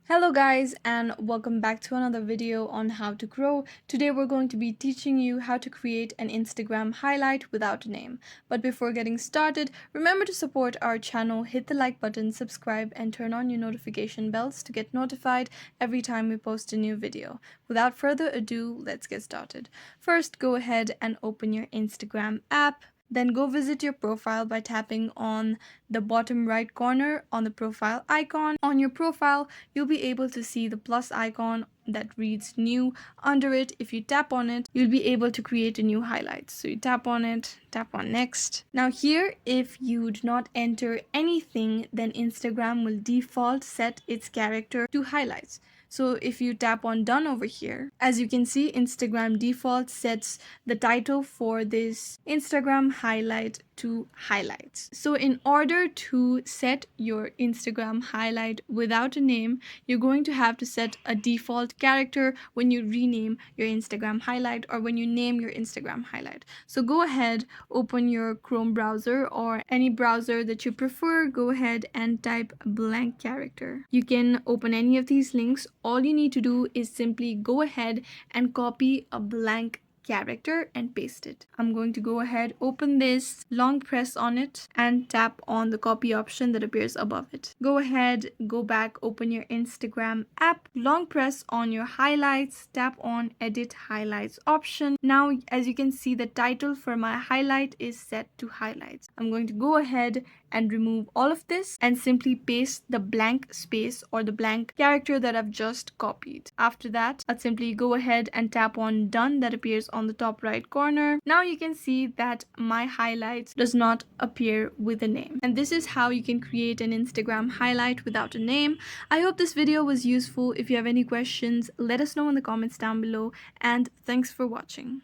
Hello guys and welcome back to another video on how to grow. Today we're going to be teaching you how to create an Instagram highlight without a name. But before getting started, remember to support our channel, hit the like button, subscribe and turn on your notification bells to get notified every time we post a new video. Without further ado, let's get started. First, go ahead and open your Instagram app. Then go visit your profile by tapping on the bottom right corner on the profile icon. On your profile, you'll be able to see the plus icon that reads new. Under it, if you tap on it, you'll be able to create a new highlight. So you tap on it, tap on next. Now here, if you do not enter anything, then Instagram will default set its character to highlights. So if you tap on done over here, as you can see, Instagram default sets the title for this Instagram highlight to highlights. So in order to set your Instagram highlight without a name, you're going to have to set a default character when you rename your Instagram highlight or when you name your Instagram highlight. So go ahead, open your Chrome browser or any browser that you prefer. Go ahead and type blank character. You can open any of these links. All you need to do is simply go ahead and copy a blank character and paste it. I'm going to go ahead, open this, long press on it and tap on the copy option that appears above it. Go ahead, go back, open your Instagram app, long press on your highlights, tap on edit highlights option. Now, as you can see, the title for my highlight is set to highlights. I'm going to go ahead and remove all of this and simply paste the blank space or the blank character that I've just copied. After that, I'll simply go ahead and tap on done that appears on the top right corner. Now you can see that my highlights does not appear with a name. And this is how you can create an Instagram highlight without a name. I hope this video was useful. If you have any questions, let us know in the comments down below, and thanks for watching.